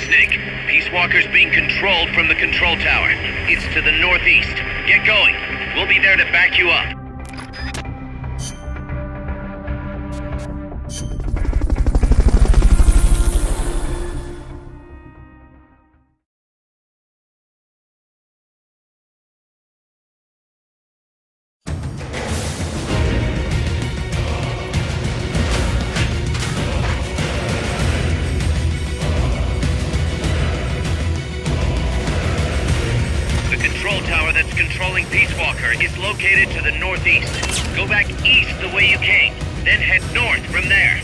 Snake. Peace Walker's being controlled from the control tower. It's to the northeast. Get going. We'll be there to back you up. That's controlling Peace Walker is located to the northeast. Go back east the way you came, then head north from there.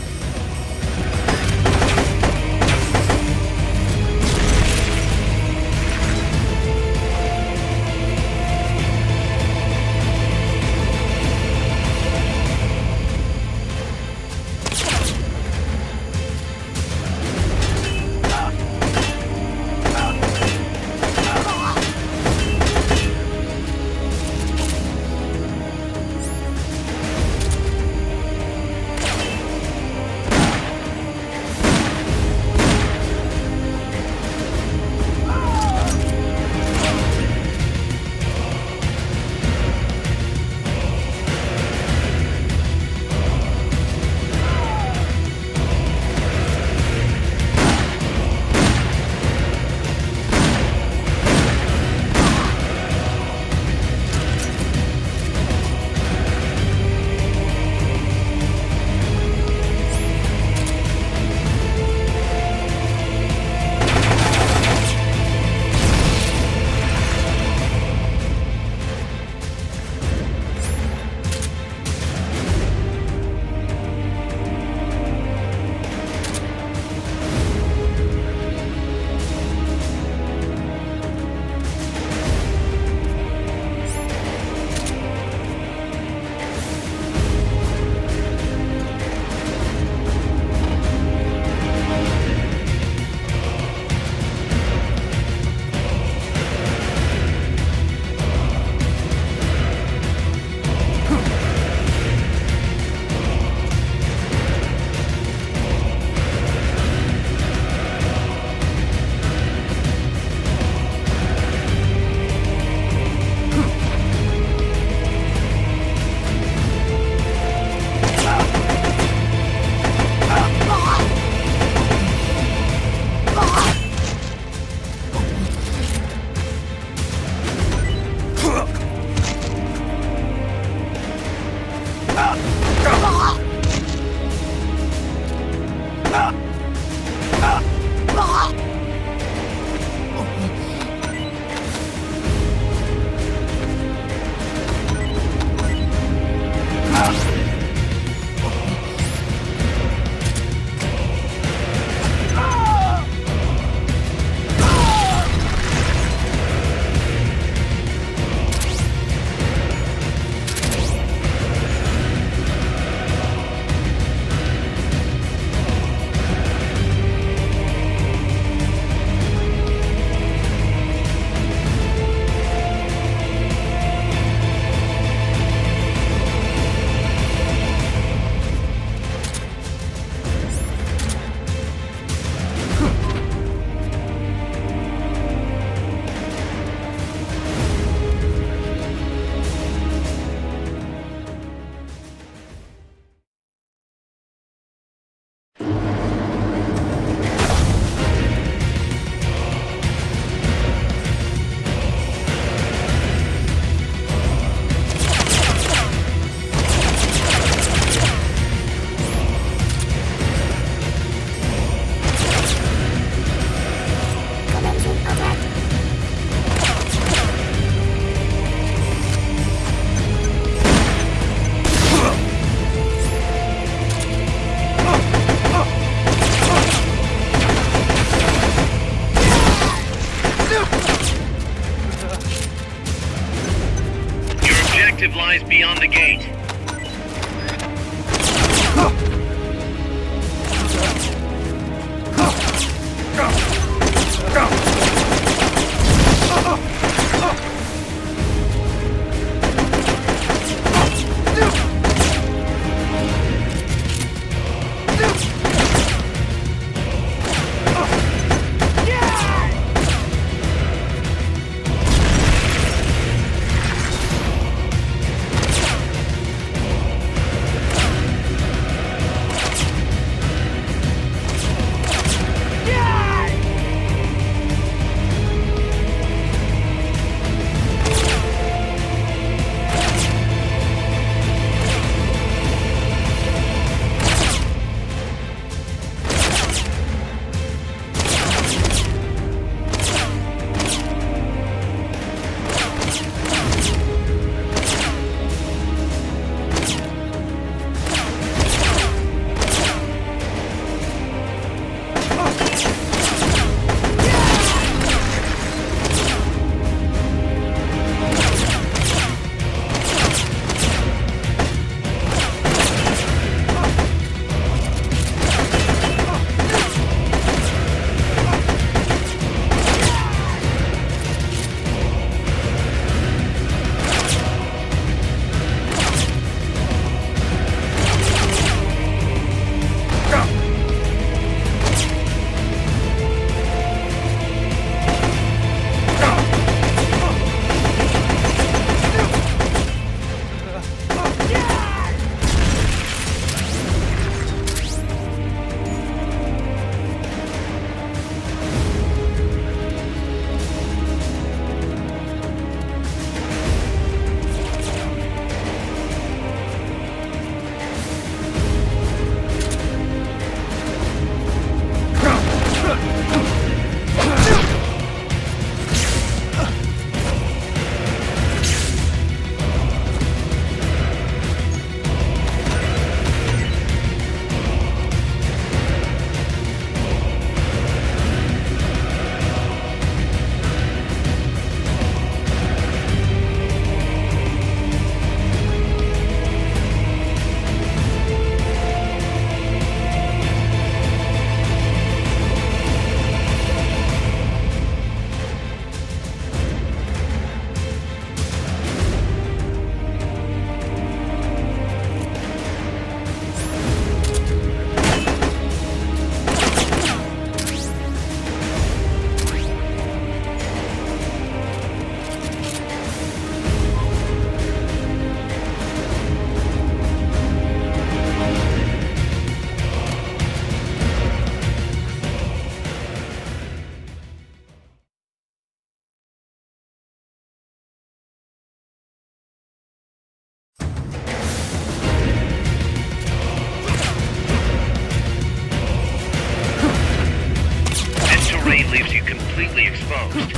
terrain leaves you completely exposed.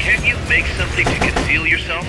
Can't you make something to conceal yourself?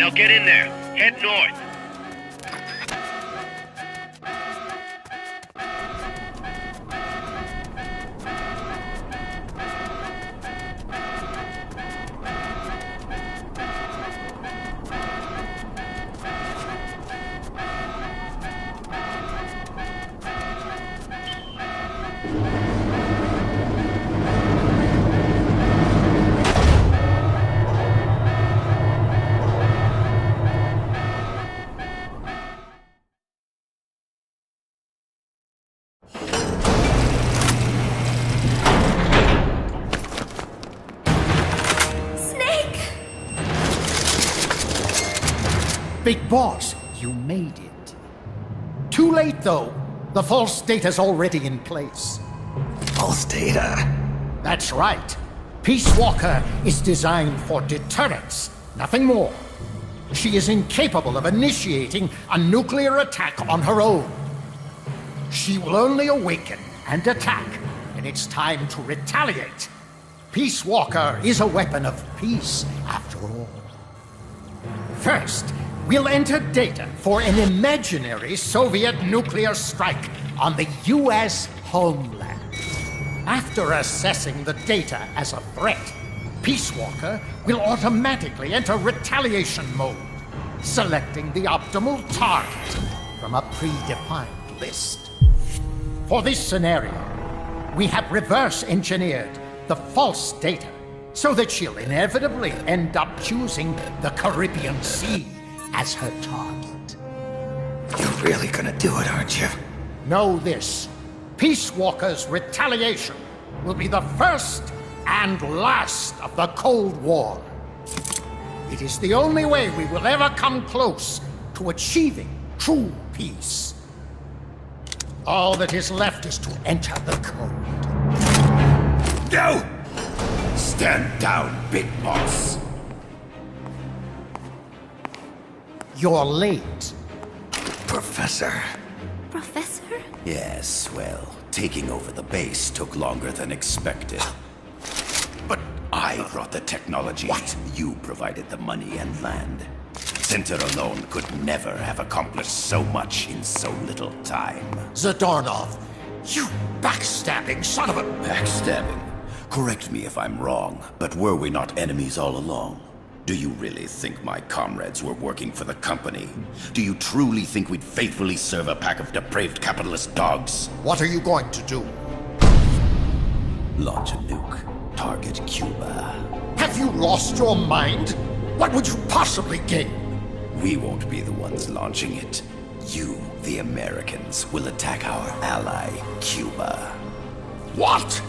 Now get in there. Head north. Big Boss, you made it. Too late, though. The false data's already in place. False data? That's right. Peace Walker is designed for deterrence, nothing more. She is incapable of initiating a nuclear attack on her own. She will only awaken and attack when it's time to retaliate. Peace Walker is a weapon of peace, after all. First, we'll enter data for an imaginary Soviet nuclear strike on the US homeland. After assessing the data as a threat, Peace Walker will automatically enter retaliation mode, selecting the optimal target from a predefined list. For this scenario, we have reverse engineered the false data so that she'll inevitably end up choosing the Caribbean Sea as her target. You're really gonna do it, aren't you? Know this. Peace Walker's retaliation will be the first and last of the Cold War. It is the only way we will ever come close to achieving true peace. All that is left is to enter the code. No! Stand down, Big Boss. You're late. Professor. Professor? Yes, well, taking over the base took longer than expected. But I brought the technology. What? You provided the money and land. Center alone could never have accomplished so much in so little time. Zadornov, you backstabbing son of a... Backstabbing? Correct me if I'm wrong, but were we not enemies all along? Do you really think my comrades were working for the company? Do you truly think we'd faithfully serve a pack of depraved capitalist dogs? What are you going to do? Launch a nuke. Target Cuba. Have you lost your mind? What would you possibly gain? We won't be the ones launching it. You, the Americans, will attack our ally, Cuba. What?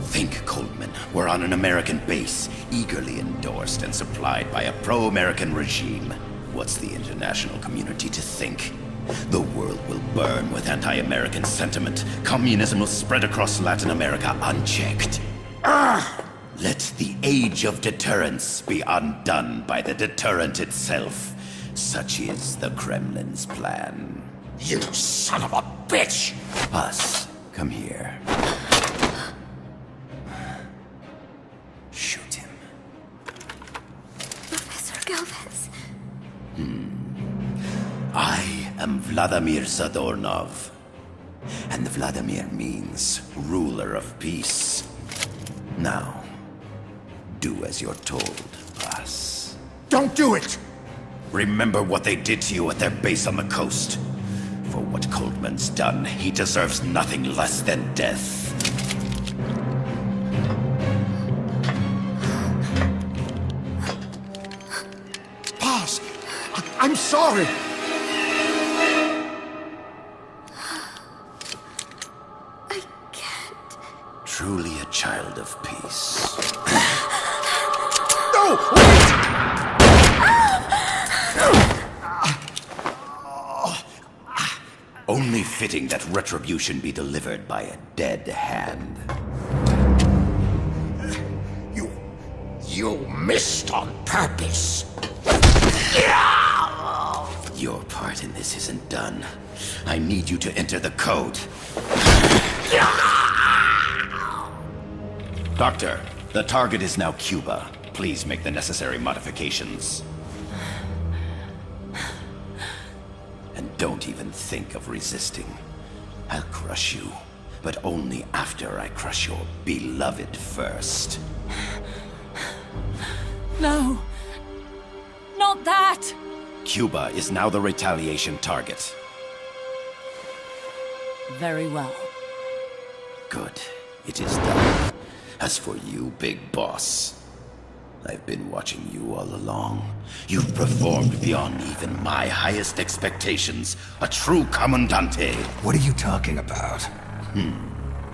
Think, Coldman. We're on an American base, eagerly endorsed and supplied by a pro-American regime. What's the international community to think? The world will burn with anti-American sentiment. Communism will spread across Latin America unchecked. Let the age of deterrence be undone by the deterrent itself. Such is the Kremlin's plan. You son of a bitch! Us, come here. Shoot him. Professor Galvez. I am Vladimir Zadornov. And Vladimir means ruler of peace. Now, do as you're told, boss. Don't do it! Remember what they did to you at their base on the coast. For what Coldman's done, he deserves nothing less than death. Boss, I'm sorry. I can't. Truly a child of peace. No! Wait! Only fitting that retribution be delivered by a dead hand. You missed on purpose. Your part in this isn't done. I need you to enter the code. Doctor, the target is now Cuba. Please make the necessary modifications. Don't even think of resisting. I'll crush you, but only after I crush your beloved first. No. Not that! Cuba is now the retaliation target. Very well. Good. It is done. As for you, Big Boss, I've been watching you all along. You've performed beyond even my highest expectations. A true Comandante. What are you talking about?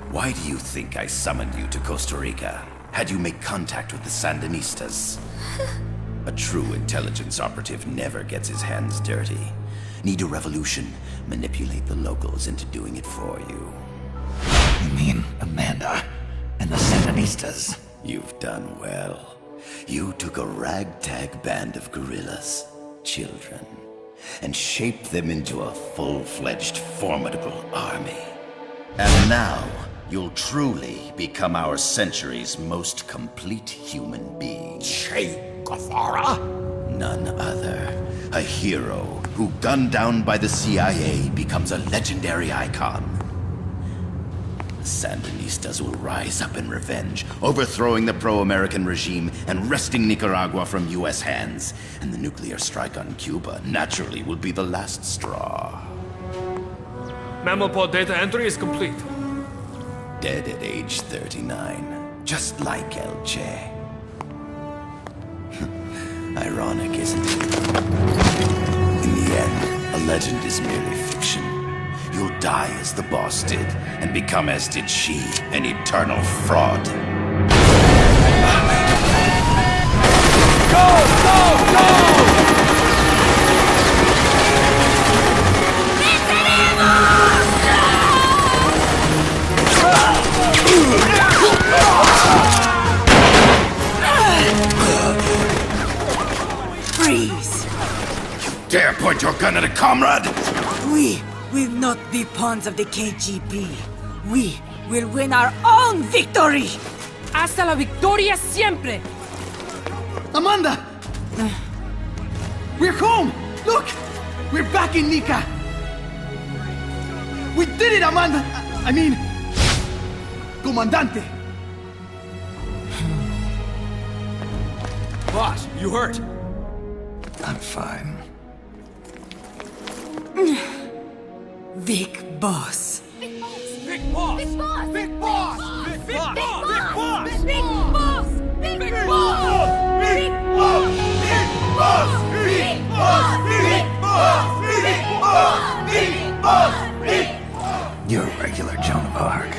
Why do you think I summoned you to Costa Rica? Had you make contact with the Sandinistas? A true intelligence operative never gets his hands dirty. Need a revolution? Manipulate the locals into doing it for you. You mean Amanda and the Sandinistas? You've done well. You took a ragtag band of guerrillas, children, and shaped them into a full-fledged, formidable army. And now, you'll truly become our century's most complete human being. Che Guevara? None other. A hero who, gunned down by the CIA, becomes a legendary icon. The Sandinistas will rise up in revenge, overthrowing the pro-American regime and wresting Nicaragua from US hands. And the nuclear strike on Cuba, naturally, will be the last straw. Mammal pod data entry is complete. Dead at age 39, just like El Che. Ironic, isn't it? In the end, a legend is merely fiction. You'll die as the boss did, and become as did she, an eternal fraud. Freeze! Dare point your gun at a comrade? We will not be pawns of the KGB. We will win our own victory! Hasta la victoria siempre! Amanda! We're home! Look! We're back in Nica! We did it, Amanda! I mean... Comandante! Boss, you hurt? I'm fine. Big Boss. Big boss! Big boss! Big boss! Big boss! Big boss! Big boss! Big Big boss! boss! Big boss! Big boss! Big boss! Big boss! Big boss! Big boss! You're a regular Joan of Arc.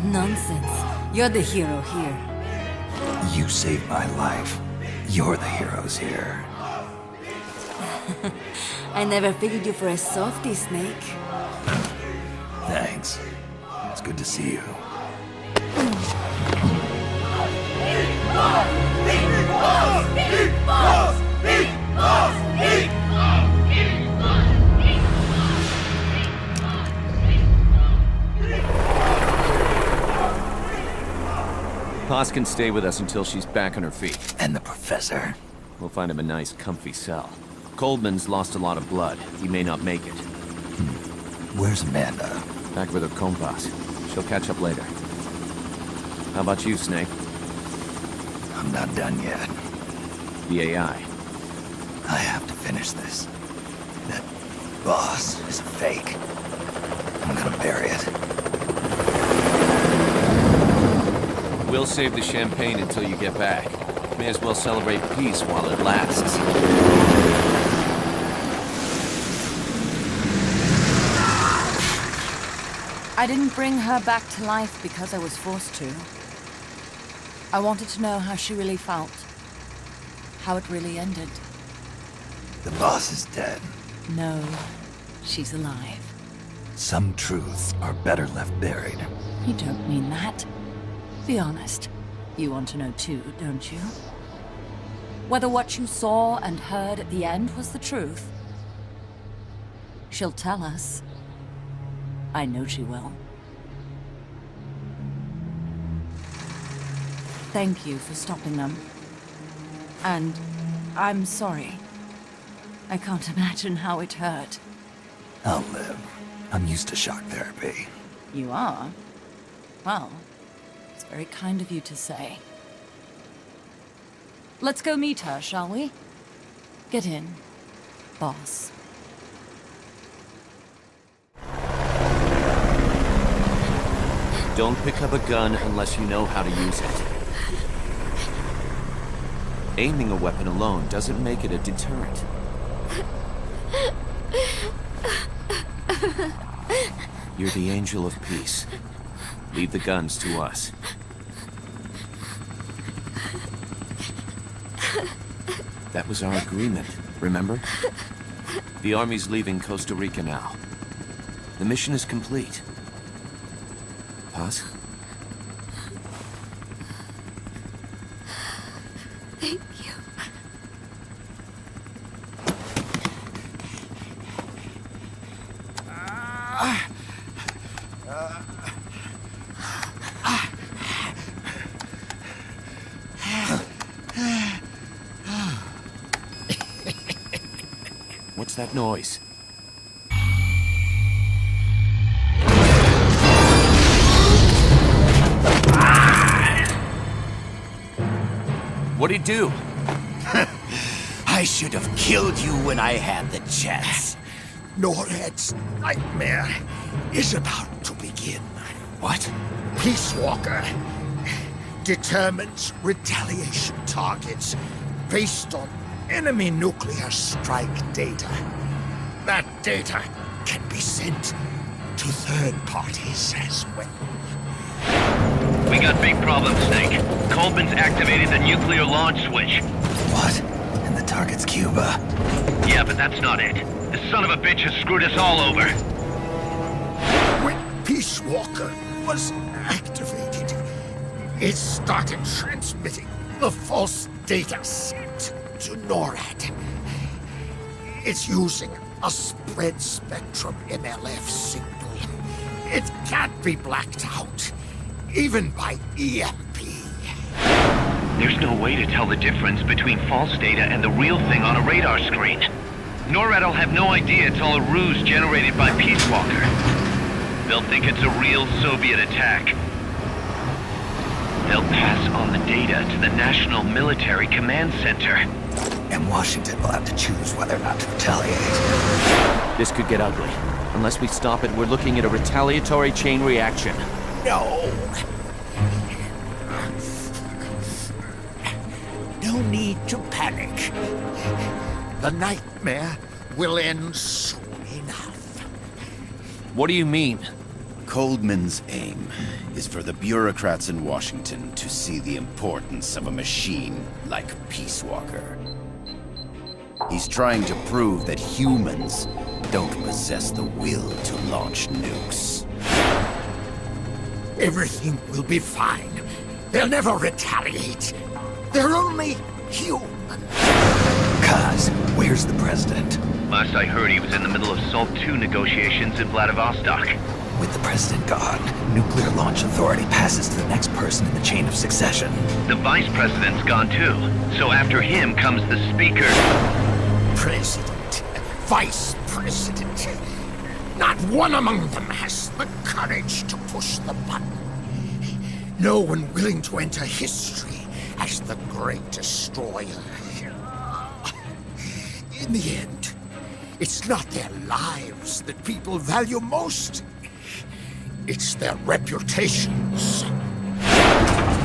Nonsense. You're the hero here. You saved my life. You're the heroes here. I never figured you for a softie, Snake. Thanks. It's good to see you. Paz can stay with us until she's back on her feet. And the professor? We'll find him a nice, comfy cell. Coldman's lost a lot of blood. He may not make it. Where's Amanda? Back with her compas. She'll catch up later. How about you, Snake? I'm not done yet. The AI. I have to finish this. That boss is a fake. I'm gonna bury it. We'll save the champagne until you get back. May as well celebrate peace while it lasts. I didn't bring her back to life because I was forced to. I wanted to know how she really felt. How it really ended. The boss is dead. No, she's alive. Some truths are better left buried. You don't mean that. Be honest. You want to know too, don't you? Whether what you saw and heard at the end was the truth. She'll tell us. I know she will. Thank you for stopping them. And I'm sorry. I can't imagine how it hurt. I'll live. I'm used to shock therapy. You are? Well, it's very kind of you to say. Let's go meet her, shall we? Get in, boss. Don't pick up a gun unless you know how to use it. Aiming a weapon alone doesn't make it a deterrent. You're the angel of peace. Leave the guns to us. That was our agreement, remember? The army's leaving Costa Rica now. The mission is complete. Paz? Thank you. What's that noise? What'd he do? I should have killed you when I had the chance. NORAD's nightmare is about to begin. What? Peace Walker determines retaliation targets based on enemy nuclear strike data. That data can be sent to third parties as well. We got big problems, Snake. Coleman's activated the nuclear launch switch. What? And the target's Cuba. Yeah, but that's not it. The son of a bitch has screwed us all over. When Peace Walker was activated, it started transmitting the false data sent to NORAD. It's using a spread spectrum MLF signal. It can't be blacked out, even by EMP. There's no way to tell the difference between false data and the real thing on a radar screen. NORAD will have no idea it's all a ruse generated by Peace Walker. They'll think it's a real Soviet attack. They'll pass on the data to the National Military Command Center. And Washington will have to choose whether or not to retaliate. This could get ugly. Unless we stop it, we're looking at a retaliatory chain reaction. No. No need to panic. The nightmare will end soon enough. What do you mean? Coldman's aim is for the bureaucrats in Washington to see the importance of a machine like Peace Walker. He's trying to prove that humans don't possess the will to launch nukes. Everything will be fine. They'll never retaliate. They're only human. Kaz, where's the president? Last I heard, he was in the middle of SALT II negotiations in Vladivostok. With the president gone, Nuclear Launch Authority passes to the next person in the chain of succession. The vice president's gone too. So after him comes the speaker. President, vice president. Not one among them has the courage to push the button. No one willing to enter history as the great destroyer. In the end, it's not their lives that people value most. It's their reputations.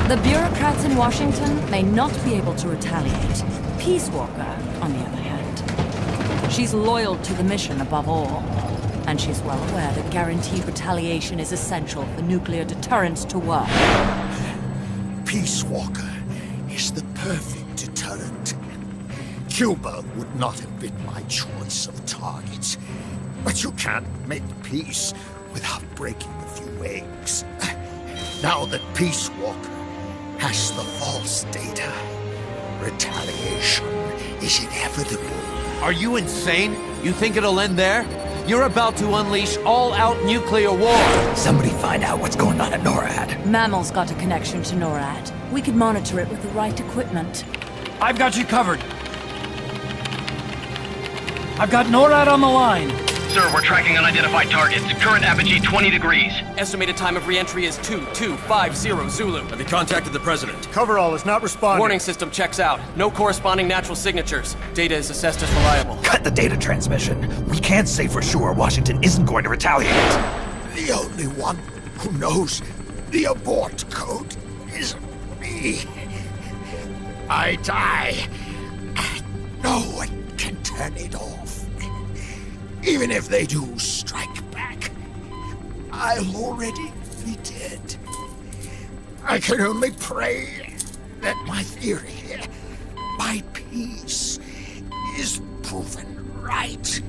The bureaucrats in Washington may not be able to retaliate. Peace Walker, on the other hand. She's loyal to the mission above all. And she's well aware that guaranteed retaliation is essential for nuclear deterrence to work. Peace Walker is the perfect deterrent. Cuba would not have been my choice of targets. But you can't make peace without breaking a few eggs. Now that Peace Walker has the false data, retaliation is inevitable. Are you insane? You think it'll end there? You're about to unleash all-out nuclear war! Somebody find out what's going on at NORAD. Mammal's got a connection to NORAD. We could monitor it with the right equipment. I've got you covered. I've got NORAD on the line. Sir, we're tracking unidentified targets. Current apogee 20 degrees. Estimated time of re-entry is 2250 Zulu. Have you contacted the President? Coverall is not responding. Warning system checks out. No corresponding natural signatures. Data is assessed as reliable. Cut the data transmission. We can't say for sure Washington isn't going to retaliate. The only one who knows the abort code is me. I die. No one can turn it off. Even if they do strike back, I'll already be dead. I can only pray that my theory, my peace, is proven right.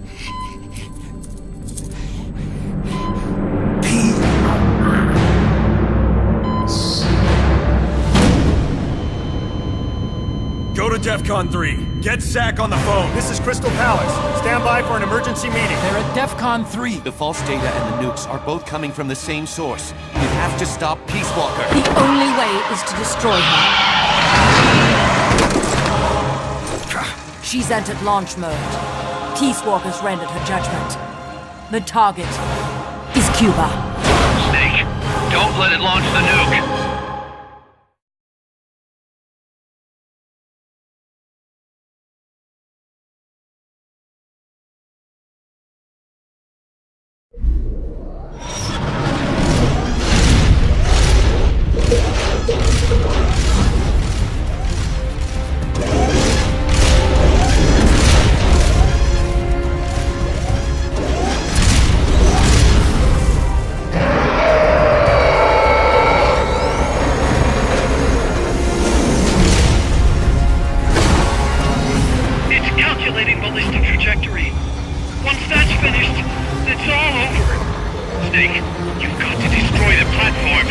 Go to DEFCON 3. Get Zack on the phone. This is Crystal Palace. Stand by for an emergency meeting. They're at DEFCON 3. The false data and the nukes are both coming from the same source. We have to stop Peace Walker. The only way is to destroy her. She's entered launch mode. Peace Walker's rendered her judgment. The target is Cuba. Snake, don't let it launch the nuke. Ballistic trajectory. Once that's finished, it's all over. Snake, you've got to destroy the platform.